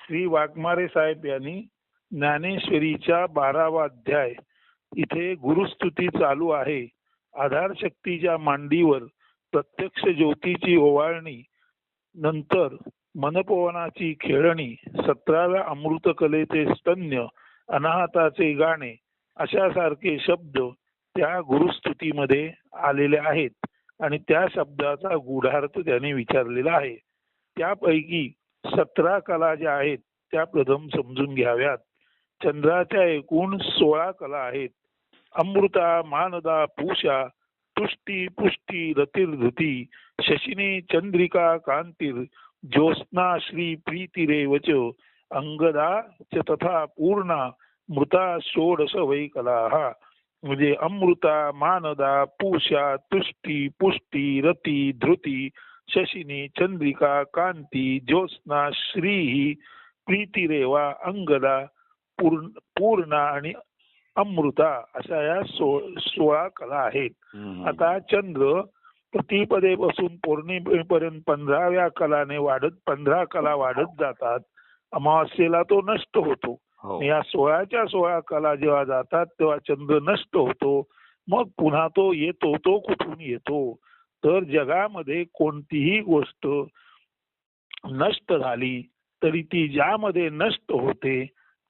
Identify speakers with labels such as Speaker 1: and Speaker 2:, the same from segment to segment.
Speaker 1: श्री वाघमारे साहेब यांनी ज्ञानेश्वरीच्या 12वा अध्याय इथे गुरुस्तुती चालू आहे. आधार शक्तीच्या मांडीवर प्रत्यक्ष ज्योतीची ओवाळणी, नंतर मनपवनाची खेळणी, 17व्या अमृतकलेचे स्तन्य, अनाहताचे गाणे अशासारखे शब्द त्या गुरुस्तुतीमध्ये आलेले आहेत आणि त्या शब्दाचा गूढार्थ त्याने विचारलेला आहे. त्यापैकी 17 कला ज्या आहेत त्या प्रथम समजून घ्याव्यात. चंद्राच्या एकूण 16 कला आहेत. अमृता, मानदा, पूषा, तुष्टी, पुष्टी, रतिर्धृती, शशिनी, चंद्रिका, कांतीर, ज्योत्स्ना, श्री, प्रीतिरेवच, अंगदा च तथा पूर्णा, मृता षोडश वै कलाः. म्हणजे अमृता, मानदा, पूषा, तुष्टी, पुष्टी, रती, धृती, शशिनी, चंद्रिका, कांती, ज्योत्स्ना, श्री, प्रीतिरेवा, अंगदा, पूर्णा आणि अमृता अशा या 16 कला आहेत. आता चंद्र प्रतिपदेपासून पौर्णिमेपर्यंत 15व्या कलाने वाढत 15 कला वाढत जातात. अमावास्येला तो नष्ट होतो. या 16च्या 16 कला जेव्हा जातात तेव्हा चंद्र नष्ट होतो. मग पुन्हा तो येतो. तो कुठून येतो तर जगामध्ये कोणतीही गोष्ट नष्ट झाली तरी ती ज्यामध्ये नष्ट होते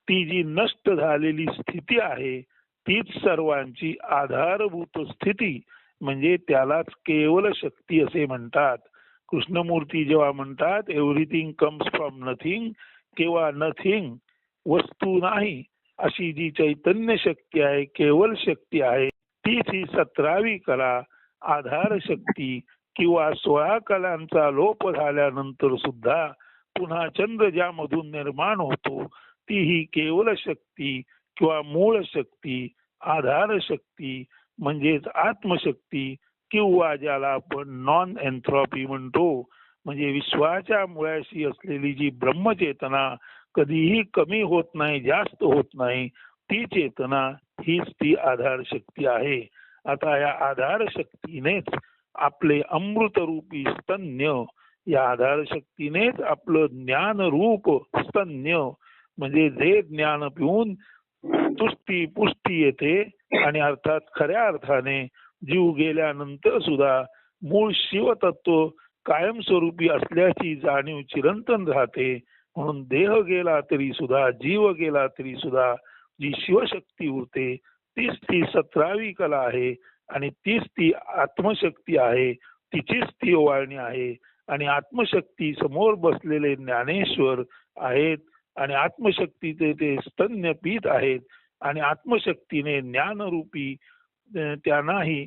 Speaker 1: ती जी नष्ट झालेली स्थिती आहे तीच सर्वांची आधारभूत स्थिती, म्हणजे त्यालाच केवल शक्ती असे म्हणतात. कृष्णमूर्ती जेव्हा म्हणतात एव्हरीथिंग कम्स फ्रॉम नथिंग किंवा नथिंग वस्तू नाही अशी जी चैतन्य शक्ती आहे, केवल शक्ती आहे, तीच ही 17वी कला आधार शक्ती किंवा 16 कलांचा लोप झाल्यानंतर सुद्धा पुन्हा चंद्र ज्यामधून निर्माण होतो ती ही केवल शक्ती किंवा मूळ शक्ती, आधार शक्ती म्हणजेच आत्मशक्ती किंवा ज्याला आपण नॉन एन्थ्रॉपी म्हणतो, म्हणजे विश्वाच्या मुळाशी असलेली जी ब्रह्मचेतना कधीही कमी होत नाही, जास्त होत नाही, ती चेतना हीच ती आधार शक्ती आहे. आता या आधार शक्तीनेच आपले अमृतरूपी स्तन्य, या आधार शक्तीनेच आपलं ज्ञान रूप स्तन्य म्हणजे जे ज्ञान पिऊन तुष्टी पुष्टी येते आणि अर्थात खऱ्या अर्थाने जीव गेल्यानंतर सुद्धा मूळ शिवतत्व कायमस्वरूपी असल्याची जाणीव चिरंतन राहते. म्हणून देह गेला तरी सुद्धा, जीव गेला तरी सुद्धा जी शिवशक्ती उरते तीच ती 17वी कला आहे आणि तीच ती आत्मशक्ती आहे. तिचीच ती ओवाळणी आहे आणि आत्मशक्ती समोर बसलेले ज्ञानेश्वर आहेत आणि आत्मशक्तीचे ते स्तन्य पीत आहेत आणि आत्मशक्तीने ज्ञानरूपी त्यांनाही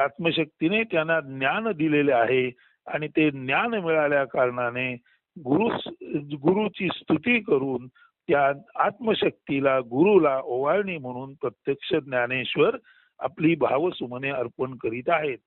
Speaker 1: आत्मशक्तीने त्यांना ज्ञान दिलेले आहे आणि ते ज्ञान मिळाल्या कारणाने गुरुची स्तुती करून त्या आत्मशक्तीला गुरुला ओवाळणी म्हणून प्रत्यक्ष ज्ञानेश्वर आपली भावसुमने अर्पण करीत आहेत.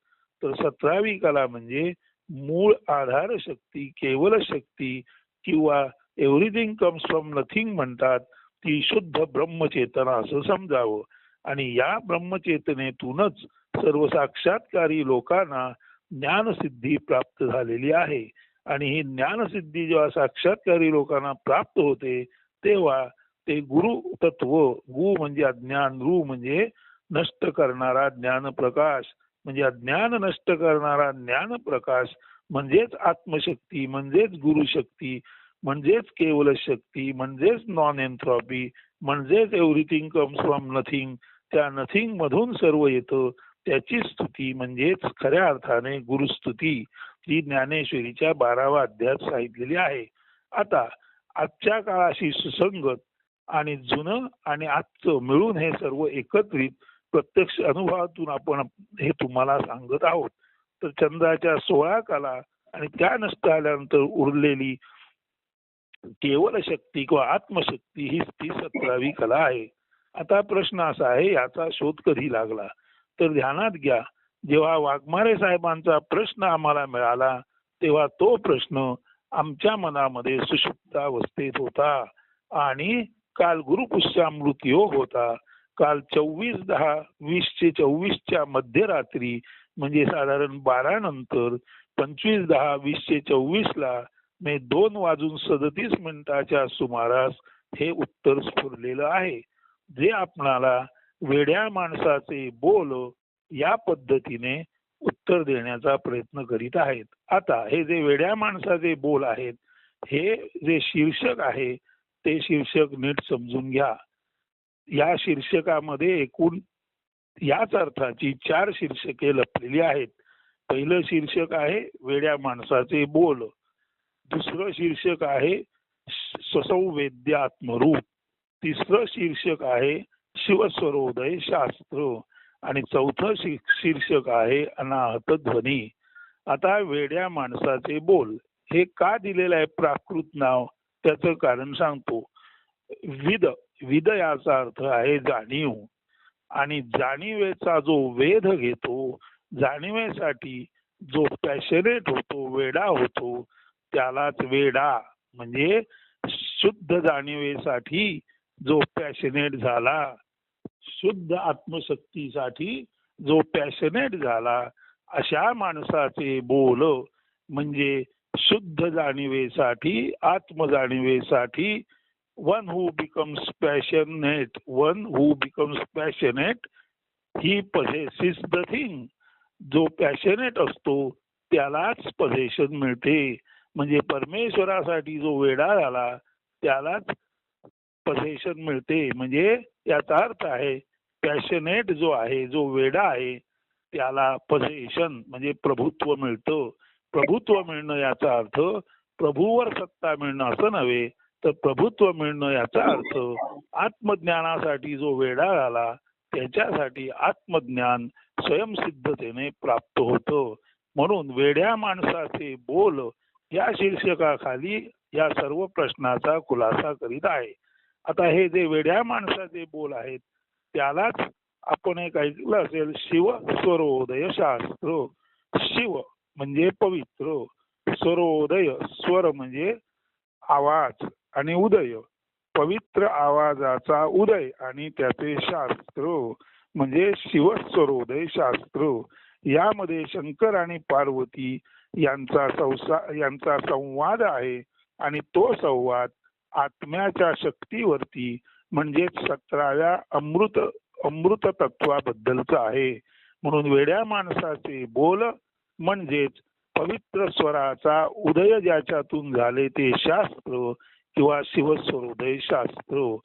Speaker 1: तर 17वी कला म्हणजे मूळ आधार शक्ती, केवल शक्ती किंवा एव्हरीथिंग कम्स फ्रॉम नथिंग म्हणतात ती शुद्ध ब्रह्मचेतना असं समजावं. आणि या ब्रह्मचेतनेतूनच सर्व साक्षात्कारी लोकांना ज्ञानसिद्धी प्राप्त झालेली आहे. आणि ही ज्ञानसिद्धी जेव्हा साक्षात्कारी लोकांना प्राप्त होते तेव्हा ते गुरु तत्व, गु म्हणजे अज्ञान, रू म्हणजे नष्ट करणारा ज्ञान प्रकाश, म्हणजे अज्ञान नष्ट करणारा ज्ञान प्रकाश म्हणजेच आत्मशक्ती, म्हणजेच गुरुशक्ती, म्हणजेच केवल शक्ती, म्हणजेच नॉन एन्थ्रॉपी, म्हणजेच एव्हरीथिंग कम्स फ्रॉम नथिंग, त्या नथिंग मधून सर्व येतं त्याची स्तुती म्हणजेच खऱ्या अर्थाने गुरुस्तुती ही ज्ञानेश्वरीच्या 12व्या अध्यायात सांगितलेली आहे. आता आजच्या काळाशी सुसंगत आणि जुनं आणि आजचं मिळून हे सर्व एकत्रित प्रत्यक्ष अनुभवातून आपण हे तुम्हाला सांगत आहोत. तर चंद्राच्या 16 कला आणि त्या नष्ट झाल्यानंतर उरलेली केवल शक्ती किंवा आत्मशक्ती हीच ती 17वी कला आहे. आता प्रश्न असा आहे याचा शोध कधी लागला तर ध्यानात घ्या, जेव्हा वाघमारे साहेबांचा प्रश्न आम्हाला मिळाला तेव्हा तो प्रश्न आमच्या मनामध्ये सुषुप्तावस्थेत होता आणि काल गुरुपुष्यामृत योग होता. काल 24/10/2024 मध्यरात्री म्हणजे साधारण 12 नंतर 25/10/2024 ला म्हणजे 2:37 सुमारास हे उत्तर स्फुरलेलं आहे, जे आपणाला वेड्या माणसाचे बोल या पद्धतीने उत्तर देण्याचा प्रयत्न करीत आहेत. आता हे जे वेड्या माणसाचे बोल आहेत, हे जे शीर्षक आहे ते शीर्षक नीट समजून घ्या. या शीर्षकामध्ये एकूण याच अर्थाची 4 शीर्षके लपलेली आहेत. पहिलं शीर्षक आहे वेड्या माणसाचे बोल, दुसरं शीर्षक आहे ससंवेद्य आत्मरूप, तिसरं शीर्षक आहे शिवस्वरोदय शास्त्र आणि चौथं शीर्षक आहे अनाहत ध्वनी. आता वेड्या माणसाचे बोल हे का दिलेलं आहे प्राकृत नाव, त्याचं कारण सांगतो. विद याचा अर्थ आहे जाणीव, आणि जाणीवेचा जो वेध घेतो, जाणीवेसाठी जो पॅशनेट होतो, वेडा होतो, त्यालाच वेडा. म्हणजे शुद्ध जाणीवेसाठी जो पॅशनेट झाला, शुद्ध आत्मशक्तीसाठी जो पॅशनेट झाला, अशा माणसाचे बोल म्हणजे शुद्ध जाणीवेसाठी, आत्मजाणीवेसाठी one who becomes passionate he possesses the thing. जो पॅशनेट असतो त्यालाच पोझेशन मिळते. म्हणजे परमेश्वरासाठी जो वेडा झाला त्यालाच पोझेशन मिळते. म्हणजे याचा अर्थ आहे पॅशनेट जो आहे, जो वेडा आहे, त्याला पोझेशन म्हणजे प्रभुत्व मिळतं. प्रभुत्व मिळणं याचा अर्थ प्रभूवर सत्ता मिळणं असं नव्हे, तर प्रभुत्व मिळणं याचा अर्थ आत्मज्ञानासाठी जो वेडा झाला त्याच्यासाठी आत्मज्ञान स्वयंसिद्धतेने प्राप्त होतं. म्हणून वेड्या माणसाचे बोल या शीर्षकाखाली या सर्व प्रश्नाचा खुलासा करीत आहे. आता हे जे वेड्या माणसाचे बोल आहेत त्यालाच आपण एक ऐकलं असेल शिवस्वरोदय शास्त्र. शिव म्हणजे पवित्र, स्वरोदय स्वर म्हणजे आवाज आणि उदय पवित्र आवाजाचा उदय आणि त्याचे शास्त्र म्हणजे शिवस्वरोदय शास्त्र. यामध्ये शंकर आणि पार्वती यांचा संवाद आहे आणि तो संवाद आत्म्याच्या शक्तीवरती म्हणजे 17व्या अमृत तत्वाबद्दलचा आहे. म्हणून वेड्या माणसाचे बोल म्हणजेच पवित्र स्वराचा उदय ज्याच्यातून झाले ते शास्त्र किंवा शिवस्वरोदय शास्त्र.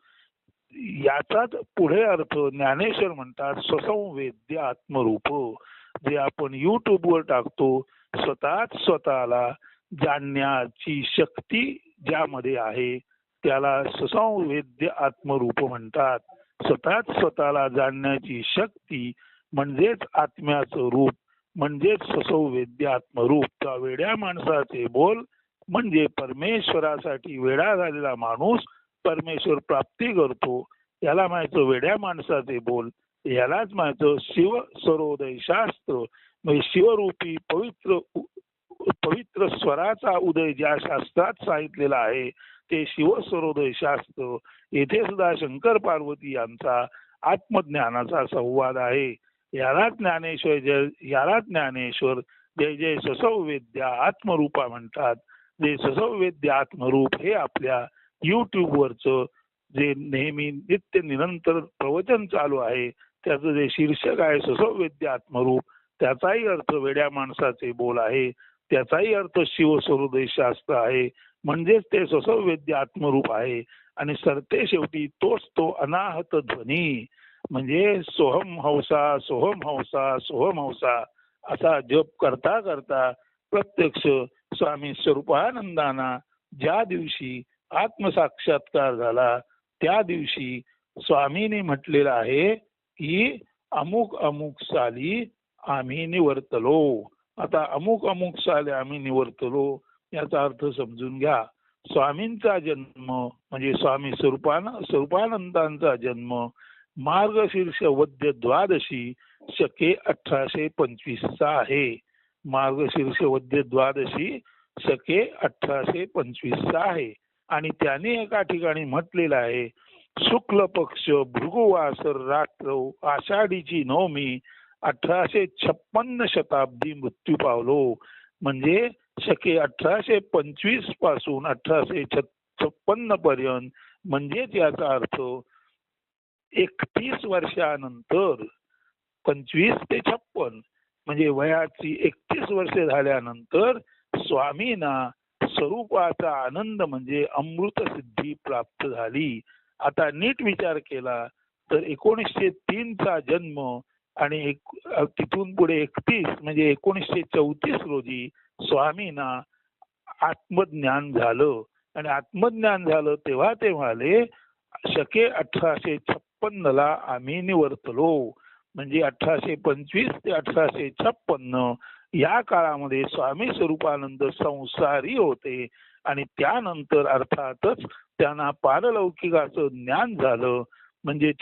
Speaker 1: याचाच पुढे अर्थ ज्ञानेश्वर म्हणतात स्वसंवेद्य आत्मरूप. जे आपण युट्यूबवर टाकतो, स्वतःला जाणण्याची शक्ती ज्यामध्ये आहे त्याला स्वसंवेद्य आत्मरूप म्हणतात. स्वतःला जाणण्याची शक्ती म्हणजेच आत्म्याचं रूप म्हणजेच स्वसंवेद्य आत्मरूप. त्या वेड्या माणसाचे बोल म्हणजे परमेश्वरासाठी वेडा झालेला माणूस परमेश्वर प्राप्ती करतो, याला म्हणायचं वेड्या माणसाचे बोल. यालाच म्हणायचं शिव स्वरोदय शास्त्र. म्हणजे शिवरूपी पवित्र स्वराचा उदय ज्या शास्त्रात सांगितलेला आहे ते शिवस्वरोदय शास्त्र. येथे सुद्धा शंकर पार्वती यांचा आत्मज्ञानाचा संवाद आहे. यालाच ज्ञानेश्वर जय जय ससंवेद्य आत्मरूपा म्हणतात. जे ससंवेद्य आत्मरूप हे आपल्या युट्यूबवरचं जे नेहमी नित्य निरंतर प्रवचन चालू आहे त्याचं जे शीर्षक आहे ससंवेद्य आत्मरूप, त्याचाही अर्थ वेड्या माणसाचे बोल आहे, त्याचाही अर्थ शिवस्वरोदय शास्त्र आहे. म्हणजेच ते ससंवेद्य आत्मरूप आहे. आणि सरते शेवटी तोच तो अनाहत ध्वनी म्हणजे सोहम हंसा सोहम हंसा सोहम हंसा असा जप करता करता प्रत्यक्ष स्वामी स्वरूपानंदांना ज्या दिवशी आत्मसाक्षात्कार झाला त्या दिवशी स्वामींनी म्हटलेलं आहे की अमुक अमुक साली आम्ही निवर्तलो. आता अमुक अमुक साली आम्ही निवर्तलो याचा अर्थ समजून घ्या. स्वामींचा जन्म म्हणजे स्वामी स्वरूपानंदांचा जन्म मार्गशीर्ष वद्य द्वादशी शके 1825 आहे. मार्गशीर्ष वद्य द्वादशी शके 1825 आहे. आणि त्याने एका ठिकाणी म्हटलेलं आहे शुक्ल पक्ष भृगुवासर रात्र आषाढीची नवमी 1856 शताब्दी मृत्यू पावलो. म्हणजे शके 1825 पासून 1856 पर्यंत, म्हणजेच याचा अर्थ 31 वर्षानंतर 25 ते 56 म्हणजे वयाची 31 वर्षे झाल्यानंतर स्वामींना स्वरूपाचा आनंद म्हणजे अमृत सिद्धी प्राप्त झाली. आता नीट विचार केला तर 1903 चा जन्म आणि तिथून पुढे 31 म्हणजे 1934 रोजी स्वामींना आत्मज्ञान झालं. आणि आत्मज्ञान झालं तेव्हा ते म्हणाले शके 1856 ला आम्ही निवर्तलो. म्हणजे 1825 ते 1856 या काळामध्ये स्वामी स्वरूपानंद संसारी होते आणि त्यानंतर अर्थातच त्यांना पारलौकिकाचं ज्ञान झालं. म्हणजे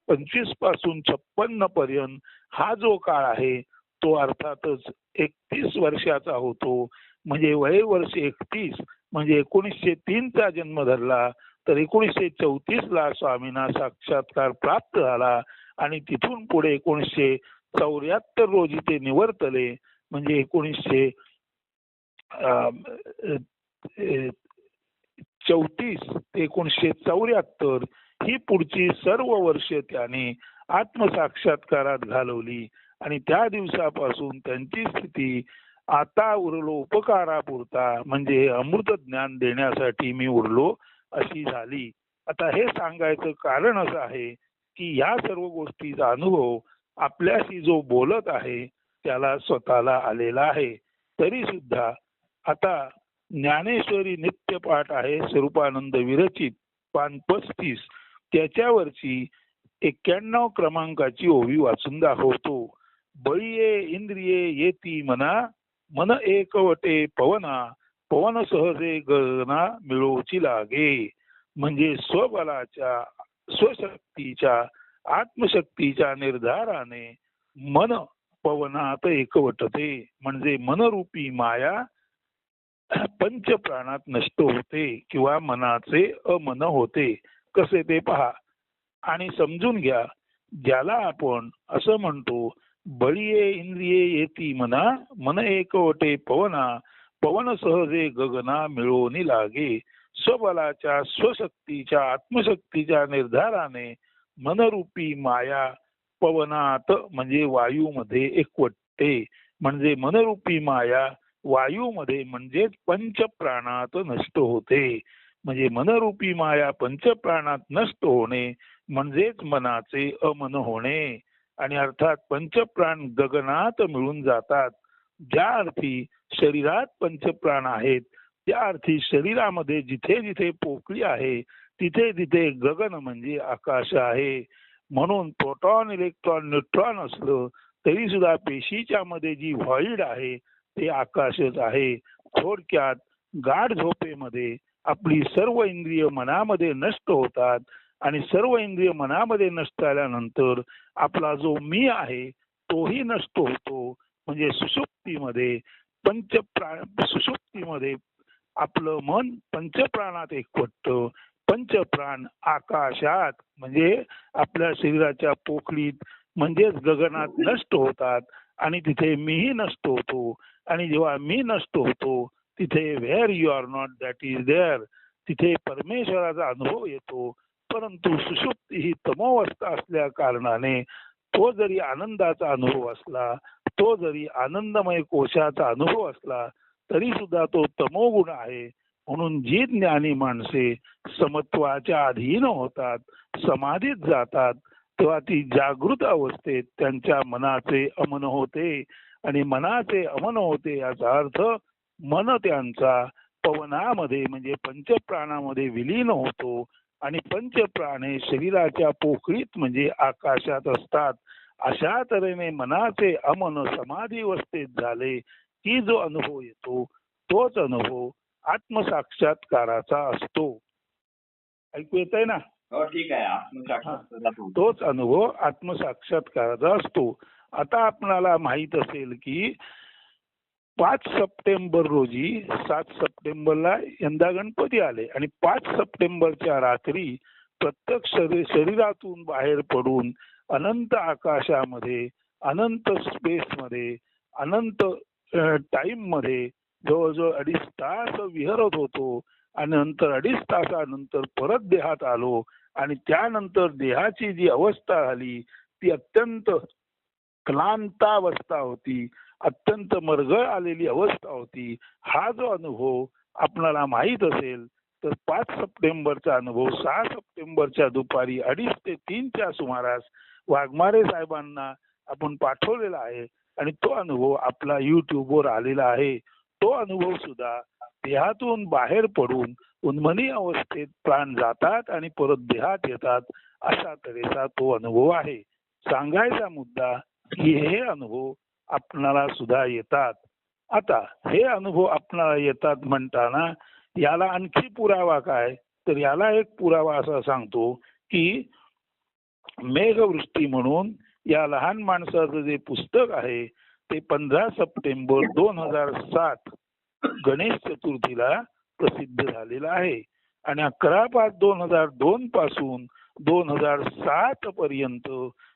Speaker 1: 25 पासून 56 पर्यंत हा जो काळ आहे तो अर्थातच 31 वर्षाचा होतो. म्हणजे वय वर्ष 31 म्हणजे 1903 चा जन्म धरला तर 1934 ला स्वामींना साक्षात्कार प्राप्त झाला आणि तिथून पुढे 1974 रोजी ते निवर्तले. म्हणजे 1934 ते 1974 ही पुढची सर्व वर्ष त्याने आत्मसाक्षात्कारात घालवली आणि त्या दिवसापासून त्यांची स्थिती आता उरलो उपकारापुरता म्हणजे अमृत ज्ञान देण्यासाठी मी उरलो अशी झाली. आता हे सांगायचं कारण असं आहे की या सर्व गोष्टीचा अनुभव आपल्याशी जो बोलत आहे त्याला स्वतःला आलेला आहे. तरी सुद्धा आता ज्ञानेश्वरी नित्यपाठ आहे स्वरूपानंद विरचित पान 35 त्याच्यावरची 91 क्रमांकाची ओवी वाचून दाखवतो. बळीये इंद्रिये येती मना, मन एकवटे पवना, पवन सहजे गगना मिळोची लागे. म्हणजे स्वबलाच्या स्वशक्तीच्या आत्मशक्तीच्या निर्धाराने मन पवनात एकवटते. म्हणजे मनरूपी माया पंचप्राणात नष्ट होते किंवा मनाचे अमन होते. कसे ते पहा आणि समजून घ्या. ज्याला आपण असं म्हणतो बळीये इंद्रिये येती मना, मन एकवटे पवना, पवन सहजे गगना मिळोनी लागे. स्वबलाच्या स्वशक्तीच्या आत्मशक्तीच्या निर्धाराने मनरूपी माया पवनात म्हणजे वायूमध्ये एकवटते. म्हणजे मनरूपी माया वायूमध्ये म्हणजेच पंचप्राणात नष्ट होते. म्हणजे मनरूपी माया पंचप्राणात नष्ट होणे म्हणजेच मनाचे अमन होणे. आणि अर्थात पंचप्राण गगनात मिळून जातात. ज्या अर्थी शरीरात पंचप्राण आहेत त्या अर्थी शरीरामध्ये जिथे जिथे पोकळी आहे तिथे तिथे गगन म्हणजे आकाश आहे. म्हणून प्रोटॉन इलेक्ट्रॉन न्यूट्रॉन असलं तरी सुद्धा पेशीच्या मध्ये जी व्हॉइड आहे ते आकाशच आहे. थोडक्यात गाढ झोपेमध्ये आपली सर्व इंद्रिय मनामध्ये नष्ट होतात आणि सर्व इंद्रिय मनामध्ये नष्ट झाल्यानंतर आपला जो मी आहे तोही नष्ट होतो. म्हणजे सुषुप्तीमध्ये सुषुप्तीमध्ये आपलं मन पंचप्राणात एकवटतं. पंचप्राण आकाशात म्हणजे आपल्या शरीराच्या पोकळीत म्हणजेच गगनात नष्ट होतात आणि तिथे मीही नष्ट होतो. आणि जेव्हा मी नष्ट होतो तिथे where you are not that is there तिथे परमेश्वराचा अनुभव येतो. परंतु सुषुप्ती ही तमोवस्था असल्या कारणाने तो जरी आनंदाचा अनुभव असला, तो जरी आनंदमय कोशाचा अनुभव असला तरी सुद्धा तो तमोगुण आहे. म्हणून जी ज्ञानी माणसे समत्वाच्या अधीन होतात, समाधीत जातात, तेव्हा ती जागृत अवस्थेत त्यांच्या मनाचे अमन होते. आणि मनाचे अमन होते याचा अर्थ मन त्यांचा पवनामध्ये म्हणजे पंचप्राणामध्ये विलीन होतो आणि पंचप्राणे शरीराच्या पोकळीत म्हणजे आकाशात असतात. अशा तऱ्हेने मनाचे अमन समाधी अवस्थेत झाले की जो अनुभव येतो तोच अनुभव आत्मसाक्षात्काराचा असतो. ऐकू येत आहे ना?
Speaker 2: हो, ठीक आहे.
Speaker 1: तोच अनुभव आत्मसाक्षात्काराचा असतो. आता आपणाला माहित असेल की 5 सप्टेंबर रोजी 7 सप्टेंबरला यंदा गणपती आले आणि 5 सप्टेंबरच्या रात्री प्रत्यक्ष शरीरातून बाहेर पडून अनंत आकाशामध्ये, अनंत स्पेस मध्ये, अनंत टाइम मध्ये जवळजवळ 2.5 तास विहरत होतो आणि नंतर 2.5 तासानंतर परत देहात आलो आणि त्यानंतर देहाची जी अवस्था झाली ती अत्यंत क्लांतावस्था होती, अत्यंत मरगळ आलेली अवस्था होती. हा जो अनुभव आपणाला माहीत असेल तर 5 सप्टेंबरचा अनुभव 6 सप्टेंबरच्या दुपारी 2:30 ते 3च्या सुमारास वाघमारे साहेबांना आपण पाठवलेला आहे आणि तो अनुभव आपला युट्यूबवर आलेला आहे. तो अनुभव सुद्धा देहातून बाहेर पडून उन्मनी अवस्थेत प्राण जातात आणि परत देहात येतात अशा तऱ्हेचा तो अनुभव आहे. सांगायचा मुद्दा की हे अनुभव आपणाला सुद्धा येतात. आता हे अनुभव आपणाला येतात म्हणताना याला आणखी पुरावा काय, तर याला एक पुरावा असा सांगतो की मेघवृष्टी म्हणून या लहान माणसाचं जे पुस्तक आहे ते 15 सप्टेंबर 2007 गणेश चतुर्थीला प्रसिद्ध झालेलं आहे आणि 11/5/2002 पासून 2007 पर्यंत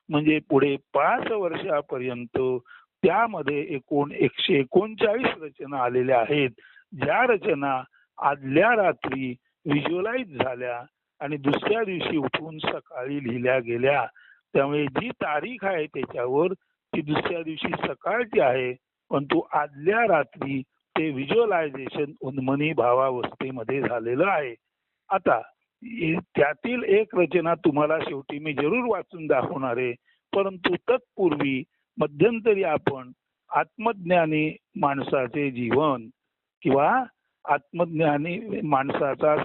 Speaker 1: म्हणजे पुढे 5 वर्षापर्यंत त्यामध्ये एकूण 139 रचना आलेल्या आहेत. ज्या रचना आदल्या रात्री व्हिज्युअलाइज झाल्या आणि दुसऱ्या दिवशी उठून सकाळी लिहिल्या गेल्या. त्यामुळे जी तारीख आहे त्याच्यावर ती दुसऱ्या दिवशी सकाळची आहे, परंतु आदल्या रात्री ते व्हिज्युअलायझेशन उन्मनी भावावस्थेमध्ये झालेलं आहे. आता त्यातील एक रचना तुम्हाला शेवटी मी जरूर वाचून दाखवणार आहे, परंतु तत्पूर्वी मध्यंतरी आपण आत्मज्ञानी माणसाचे जीवन किंवा आत्मज्ञानी माणसाचा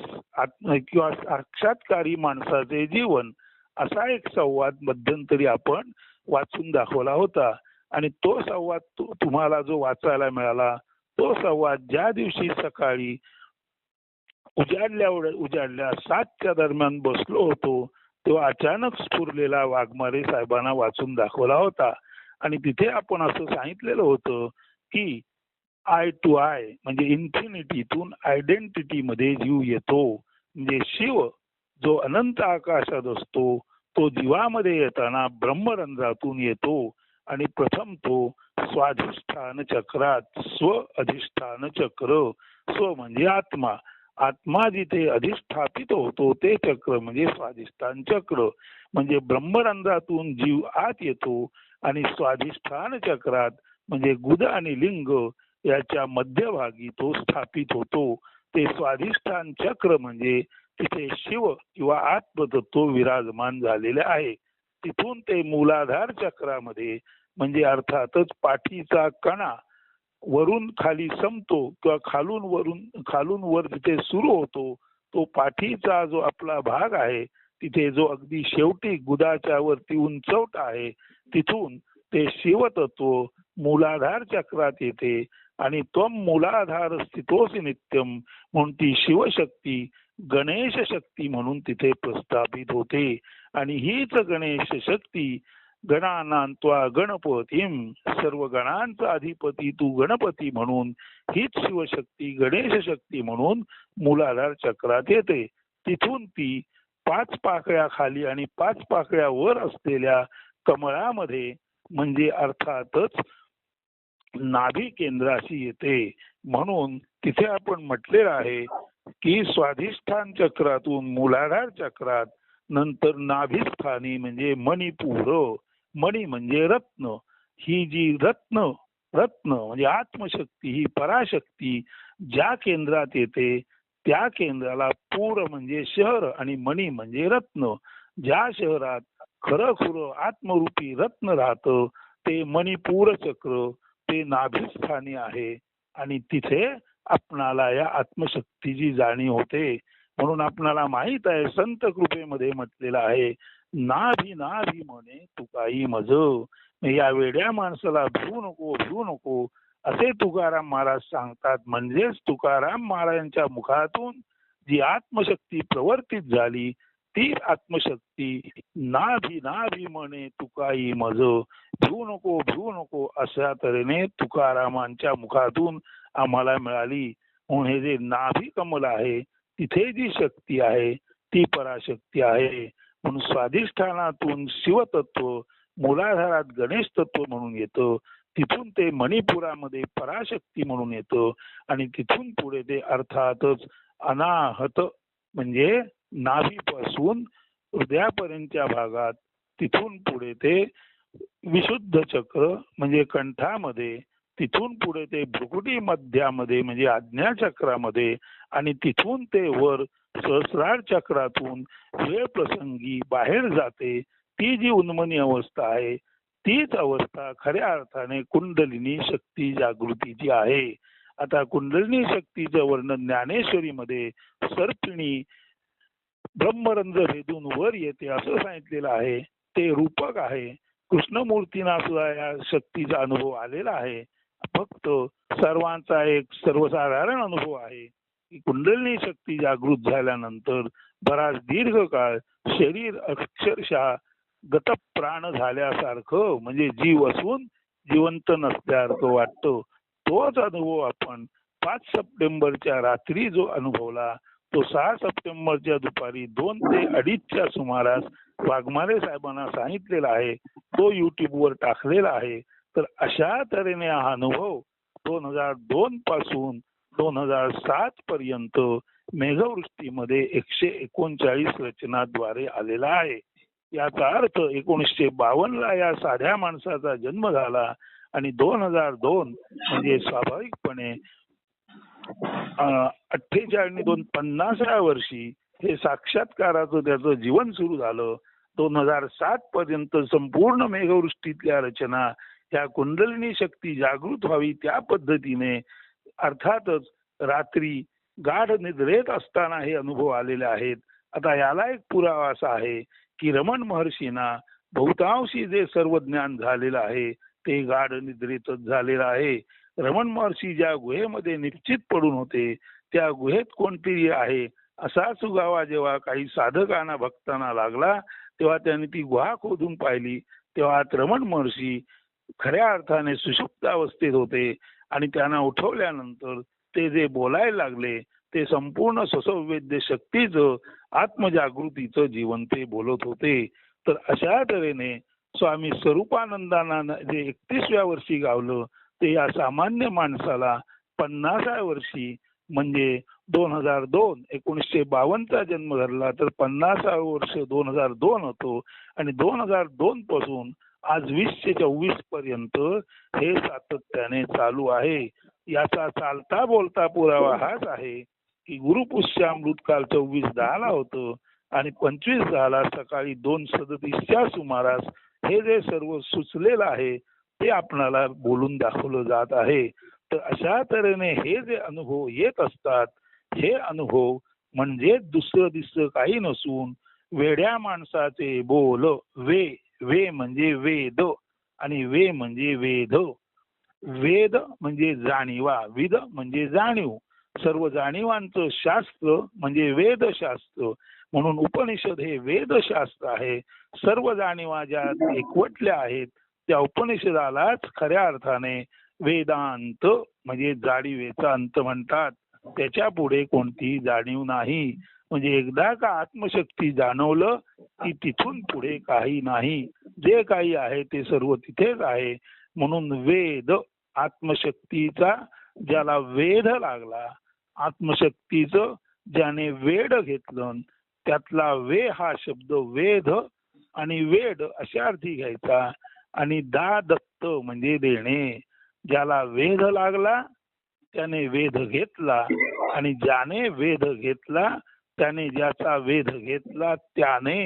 Speaker 1: किंवा साक्षात्कारी माणसाचे जीवन असा एक संवाद मध्यंतरी आपण वाचून दाखवला होता आणि तो संवाद तुम्हाला जो वाचायला मिळाला तो संवाद ज्या दिवशी सकाळी उजाडल्या 7च्या दरम्यान बसलो होतो तेव्हा अचानक स्फुरलेला वाघमारे साहेबांना वाचून दाखवला होता आणि तिथे आपण असं सांगितलेलं होतं की आय टू आय म्हणजे इन्फिनिटीतून आयडेंटिटी मध्ये जीव येतो. म्हणजे शिव जो अनंत आकाशात असतो तो जीवामध्ये येताना ब्रह्मरंध्रातून येतो आणि प्रथम तो स्वाधिष्ठान चक्रात स्व अधिष्ठान चक्र, स्व म्हणजे आत्मा, आत्मा जिथे अधिष्ठापित होतो ते चक्र म्हणजे स्वाधिष्ठान चक्र, म्हणजे ब्रह्मरंध्रातून जीव आत येतो आणि स्वाधिष्ठान चक्रात म्हणजे गुद आणि लिंग याच्या मध्यभागी तो स्थापित होतो. ते स्वाधिष्ठान चक्र म्हणजे तिथे शिव किंवा आत्मतत्व विराजमान झालेले आहे. तिथून ते मूलाधार चक्रामध्ये म्हणजे अर्थातच पाठीचा कणा वरून खाली संपतो किंवा खालून वर जिथे सुरू होतो तो पाठीचा जो आपला भाग आहे तिथे जो अगदी शेवटी गुदाच्या वरती उंचवट आहे तिथून ते शिवतत्व मूलाधार चक्रात येते आणि त्वम मूलाधार स्थितोसी नित्यम म्हणून ती शिवशक्ती गणेश शक्ती म्हणून तिथे प्रस्थापित होते आणि हीच गणेश शक्ती गणानांत्वा गणपतीम सर्व गणांचा अधिपती तू गणपती म्हणून हीच शिवशक्ती गणेश शक्ती म्हणून मूलाधार चक्रात येते. तिथून ती 5 पाकळ्या खाली आणि 5 पाकळ्या वर असलेल्या कमळामध्ये म्हणजे अर्थातच नाभी केंद्राशी येते. म्हणून तिथे आपण म्हटलेलं आहे की स्वाधिष्ठान चक्रातून मूलाधार चक्रात नंतर नाभिस्थानी म्हणजे मणिपूर, मणी म्हणजे रत्न, ही जी रत्न म्हणजे आत्मशक्ती ही पराशक्ती ज्या केंद्रात येते त्या केंद्राला पूर म्हणजे शहर आणि मणी म्हणजे रत्न. ज्या शहरात खरं आत्मरूपी रत्न राहतं ते मणिपूर चक्र ते नाभिस्थानी आहे आणि तिथे आपणाला या आत्मशक्तीची जाणीव होते. म्हणून आपणाला माहित आहे संत कृपेमध्ये म्हटलेलं आहे नाभी नाभी म्हणे तुकाई मज. या वेड्या माणसाला भिवू नको असे तुकाराम महाराज सांगतात. म्हणजेच तुकाराम महाराजांच्या मुखातून जी आत्मशक्ती प्रवर्तित झाली ती आत्मशक्ती नाभी नाभी म्हणे तुकाई मज, भिवू नको अशा तऱ्हेने तुकारामांच्या मुखातून आम्हाला मिळाली. म्हणून हे जे नाभी कमल आहे तिथे जी शक्ती आहे ती पराशक्ती आहे. म्हणून स्वाधिष्ठानातून शिवतत्व मूलाधारात गणेश तत्व म्हणून येतं तिथून ते मणिपुरामध्ये पराशक्ती म्हणून येतं आणि तिथून पुढे ते अर्थातच अनाहत म्हणजे नाभीपासून हृदयापर्यंतच्या भागात, तिथून पुढे ते विशुद्ध चक्र म्हणजे कंठामध्ये, तिथून पुढे ते भ्रुकुटी मध्यामध्ये म्हणजे आज्ञा चक्रामध्ये, आणि तिथून ते वर सहस्रार चक्रातून वेळ प्रसंगी बाहेर जाते. ती जी उन्मनी अवस्था आहे तीच अवस्था खऱ्या अर्थाने कुंडलिनी शक्ती जागृतीची आहे. आता कुंडलिनी शक्तीचं वर्णन ज्ञानेश्वरीमध्ये सर्पिणी ब्रह्मरंध्र भेदून वर येते असं सांगितलेलं आहे. ते रूपक आहे. कृष्णमूर्तींना सुद्धा या शक्तीचा अनुभव आलेला आहे. फक्त सर्वांचा एक सर्वसाधारण अनुभव आहे की कुंडलिनी शक्ती जागृत झाल्यानंतर बराच दीर्घ काळ शरीर अक्षरशः गतप्राण झाल्यासारखं म्हणजे जीव असून जिवंत नसल्यासारखं वाटतं. तोच अनुभव आपण 5 सप्टेंबरच्या रात्री जो अनुभवला तो 6 सप्टेंबरच्या दुपारी 2 ते 2:30च्या सुमारास वाघमारे साहेबांना सांगितलेला आहे. तो युट्यूबवर टाकलेला आहे. तर अशा तऱ्हेने हा अनुभव 2002 पासून 2007 पर्यंत मेघवृष्टीमध्ये 139 रचनाद्वारे आलेला आहे. याचा अर्थ 1952 ला या साध्या माणसाचा जन्म झाला आणि 2002 म्हणजे स्वाभाविकपणे 48 आणि 50व्या वर्षी हे साक्षात्काराचं त्याचं जीवन सुरू झालं. 2007 पर्यंत संपूर्ण मेघवृष्टीतल्या रचना ह्या कुंडलिनी शक्ती जागृत व्हावी त्या पद्धतीने अर्थातच रात्री गाढ निद्रेत असताना हे अनुभव आलेले आहेत. आता याला एक पुरावा असा आहे की रमण महर्षींना बहुतांशी जे सर्व ज्ञान झालेलं आहे ते गाढ निद्रेतच झालेलं आहे. रमण महर्षी ज्या गुहेमध्ये निश्चित पडून होते त्या गुहेत कोणतरी आहे असा सुगावा जेव्हा काही साधकांना भक्तांना लागला तेव्हा त्यांनी ती गुहा खोदून पाहिली. तेव्हा रमण महर्षी खऱ्या अर्थाने सुषुप्त अवस्थेत होते आणि त्यांना उठवल्यानंतर ते जे बोलायला लागले ते संपूर्ण ससंवेद्य शक्तीचं आत्मजागृतीचं जीवन ते बोलत होते. तर अशा तऱ्हेने स्वामी स्वरूपानंदांना जे 31व्या वर्षी गावलं ते या सामान्य माणसाला 50व्या वर्षी म्हणजे 2002 1952चा जन्म धरला तर 50वं वर्ष 2002 होतो आणि 2002 पासून आज 2024 पर्यंत हे सातत्याने चालू आहे. याचा चालता बोलता पुरावा हाच आहे की गुरुपुष्यामृतकाल 24/10 ला होतं आणि 25/10 ला सकाळी 2:37च्या सुमारास हे जे सर्व सुचलेलं आहे ते आपणाला बोलून दाखवलं जात आहे. तर अशा तऱ्हेने हे जे अनुभव येत असतात हे अनुभव म्हणजे दुसरं काही नसून वेड्या माणसाचे बोल. वे म्हणजे वेद आणि वे म्हणजे वेद. वेद म्हणजे जाणीवा, विद म्हणजे जाणीव. सर्व जाणीवांचं शास्त्र म्हणजे वेदशास्त्र. म्हणून उपनिषद हे वेदशास्त्र आहे. सर्व जाणीवा ज्या एकवटल्या आहेत त्या उपनिषदालाच खऱ्या अर्थाने वेदांत म्हणजे जाणीवेचा अंत म्हणतात. त्याच्या पुढे कोणतीही जाणीव नाही. म्हणजे एकदा का आत्मशक्ती जाणवलं की तिथून पुढे काही नाही. जे काही आहे ते सर्व तिथेच आहे. म्हणून वेद आत्मशक्तीचा ज्याला वेध लागला, आत्मशक्तीचं ज्याने वेड घेतलं त्यातला वे हा शब्द वेध आणि वेड अशा अर्थी घ्यायचा. आणि दा दत्त म्हणजे देणे. ज्याला वेध लागला त्याने वेध घेतला आणि ज्याने वेध घेतला त्याने ज्याचा वेध घेतला त्याने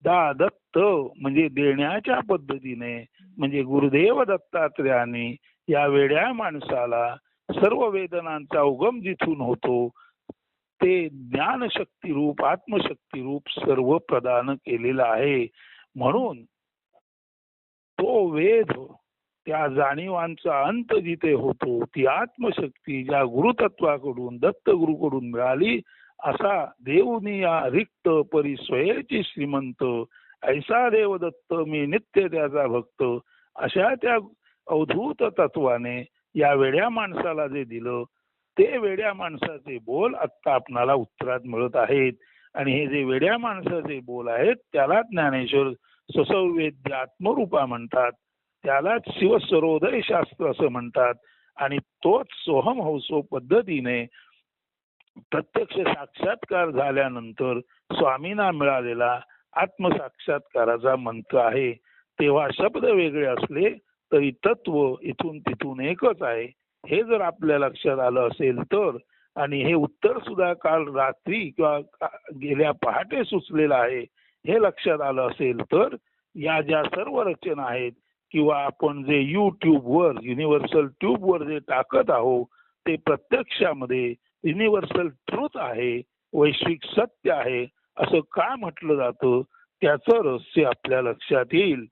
Speaker 1: दा दत्त म्हणजे देण्याच्या पद्धतीने म्हणजे गुरुदेव दत्तात्रयाने या वेड्या माणसाला सर्व वेदनांचा उगम जिथून होतो ते ज्ञानशक्ती रूप आत्मशक्ती रूप सर्व प्रदान केलेला आहे. म्हणून तो वेद त्या जाणीवांचा अंत जिथे होतो ती आत्मशक्ती ज्या गुरुतत्वाकडून दत्तगुरूकडून मिळाली असा देवनी या रिक्त परिस्वयेची श्रीमंत ऐसा देव दत्त मी नित्य त्याचा भक्त. अशा त्या अवधूत तत्वाने या वेड्या माणसाला जे दिलं ते वेड्या माणसाचे बोल आत्ता आपणाला उत्तरात मिळत आहेत. आणि हे जे वेड्या माणसाचे बोल आहेत त्याला ज्ञानेश्वर ससंवेद्य आत्मरूपा म्हणतात. त्यालाच शिवसरोदय शास्त्र असं म्हणतात. आणि तोच सोहम हौसो पद्धतीने प्रत्यक्ष साक्षात्कार झाल्यानंतर स्वामींना मिळालेला आत्मसाक्षात्काराचा मंत्र आहे. तेव्हा शब्द वेगळे असले तरी तत्व इथून तिथून एकच आहे हे जर आपल्या लक्षात आलं असेल तर, आणि हे उत्तर सुद्धा काल रात्री किंवा गेल्या पहाटे सुचलेलं आहे हे लक्षात आलं असेल तर, या ज्या सर्व रचना आहेत किंवा आपण जे युट्यूबवर युनिव्हर्सल ट्यूबवर जे टाकत आहोत ते प्रत्यक्षामध्ये युनिव्हर्सल ट्रूथ आहे, वैश्विक सत्य आहे असं का म्हटलं जातं त्याचं रहस्य आपल्या लक्षात येईल.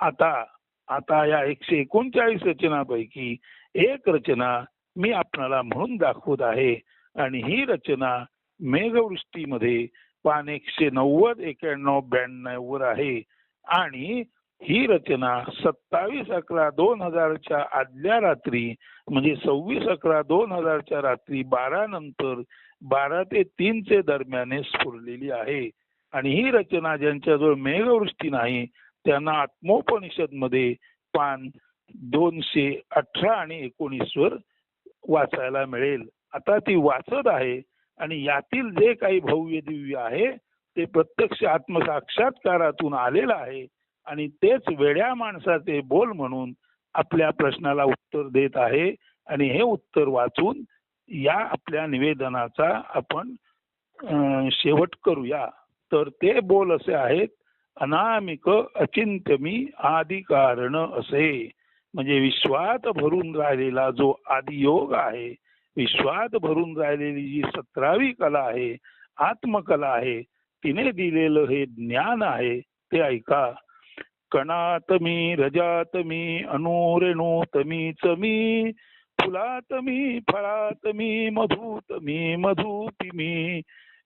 Speaker 1: आता आता या 139 रचनापैकी एक रचना मी आपणाला म्हणून दाखवत आहे. आणि ही रचना मेघवृष्टीमध्ये पान 190, 91, 92 वर आहे. आणि ही रचना 27/11/2000 आदल्या रात्री म्हणजे 26/11/2000 रात्री 12 नंतर 12 ते 3 चे दरम्यान स्फुरलेली आहे. आणि ही रचना ज्यांच्याजवळ मेघवृष्टी नाही त्यांना आत्मोपनिषद मध्ये पान 218 आणि 19 वर वाचायला मिळेल. आता ती वाचत आहे आणि यातील जे काही भव्य दिव्य आहे ते प्रत्यक्ष आत्मसाक्षात्कारातून आलेलं आहे. आणि तेच वेड्या माणसाचे बोल म्हणून आपल्या प्रश्नाला उत्तर देत आहे. आणि हे उत्तर वाचून या आपल्या निवेदनाचा आपण शेवट करूया. तर ते बोल असे आहेत, अनामिक अचिंत्यमी आदि कारण असे. म्हणजे विश्वात भरून राहिलेला जो आदियोग आहे, विश्वात भरून राहिलेली जी 17वी कला आहे, आत्मकला आहे, तिने दिलेलं हे ज्ञान आहे ते ऐका. कणातमी रजातमी अनुरेणुतमीच मी, फुलातमी फळातमी मधुतमी मधुपिमी,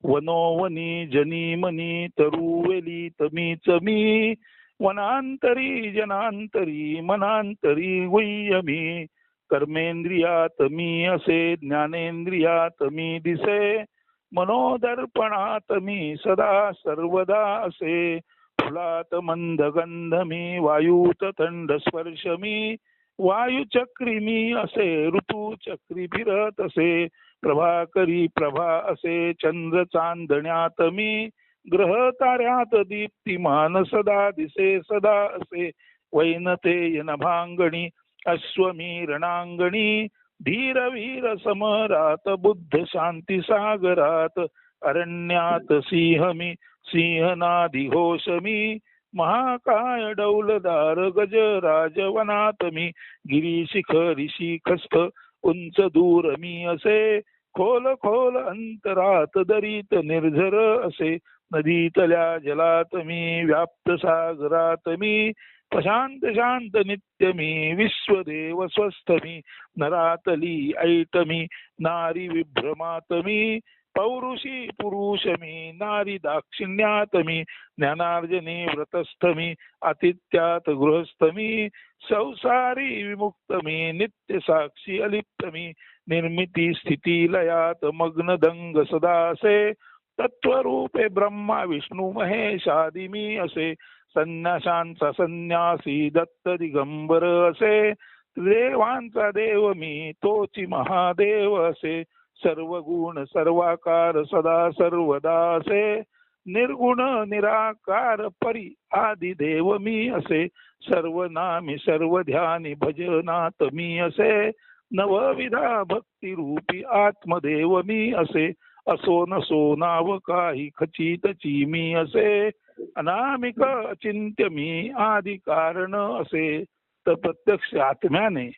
Speaker 1: वनोवनी जनीमनी तरुवेली तमीच मी, वनांतरी जनांतरी मनांतरी गुह्यमी, कर्मेंद्रियात मी असे ज्ञानेंद्रियात मी दिसे, मनोदर्पणात मी सदा सर्वदा असे, फुलात मंदगंध मी वायूत थंड स्पर्श मी, वायुचक्री मी असे ऋतुचक्री फिरत असे, प्रभाकरी प्रभा असे चंद्र चांदण्यात मी, ग्रह ताऱ्यात दीप्तिमान सदा दिसे सदा असे, वैनते नभांगणी अश्वमी रणांगणी, धीर वीर समरात बुद्ध शांती सागरात, अरण्यात सिंहमी सिंहनादी घोषमी, महाकाय डौलदार गजराज वनात मी, गिरी शिखरी शिखस्थ उंच दूर मी असे, खोल खोल अंतरात दरीत निर्झर असे, नदीतल्या जलात मी व्याप्त सागरात मी, प्रशांत शांत नित्य मी विश्वदेव स्वस्थ मी, नरातली ऐट मी नारी विभ्रमात मी, पौरुषी पुरुष मी नारी दाक्षिण्यात मी, ज्ञानार्जनी व्रतस्थ मी आतिथ्यात गृहस्थ मी, संसारी विमुक्त मी नित्य साक्षी अलिप्त मी, निर्मिती स्थिती लयात मग्न दंग सदा असे, तत्वरूपे ब्रह्मा विष्णू महेश आदी मी असे, संन्याशांचा संन्यासी दत्त दिगंबर असे, देवांचा देव मी तोची महादेव असे, सर्व गुण सर्वाकार सदा सर्वदा असे, निर्गुण निराकार परी आदि देव मी असे, सर्वनामी सर्व ध्यानी भजनात मी असे, नवविधा भक्ती रूपी आत्मदेव मी असे, असो नसो नाव काही खचितची मी असे, अनामिक अचिंत्य मी आदि कारण असे. तर प्रत्यक्ष आत्म्याने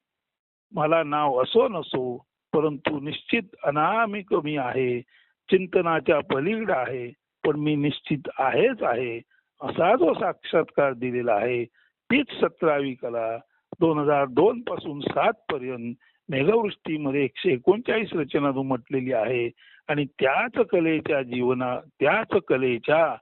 Speaker 1: मला नाव असो नसो परंतु निश्चित अनामिक मी आहे, चिंतनाच्या पलीकडे आहे, पण मी निश्चित आहेच आहे असा जो साक्षात्कार दिलेला आहे तीच 17वी कला 2002 पासून 7 पर्यंत मेघवृष्टीमध्ये 139 रचना म्हटलेली आहे. आणि त्याच कलेच्या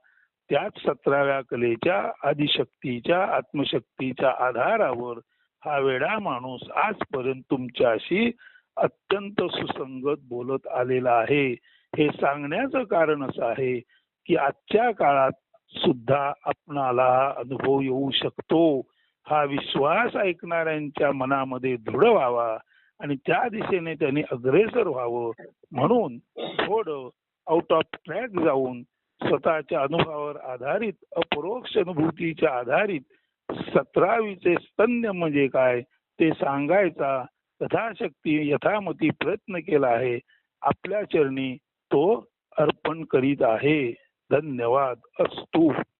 Speaker 1: त्याच 17व्या कलेच्या आदिशक्तीच्या आत्मशक्तीच्या आधारावर हा वेडा माणूस आजपर्यंत तुमच्याशी अत्यंत सुसंगत बोलत आलेला आहे. हे सांगण्याचं कारण असं आहे की आजच्या काळात सुद्धा आपणाला अनुभव येऊ शकतो हा विश्वास ऐकणाऱ्यांच्या मनामध्ये दृढ व्हावा आणि त्या दिशेने त्यांनी अग्रेसर व्हावं म्हणून थोडं आउट ऑफ ट्रॅक जाऊन स्वतःच्या अनुभवावर आधारित अपरोक्ष अनुभूतीच्या आधारित 17वीचे स्तन्य म्हणजे काय ते सांगायचा यथाशक्ती यथामती प्रयत्न केला आहे. आपल्या चरणी तो अर्पण करीत आहे. धन्यवाद. अस्तु.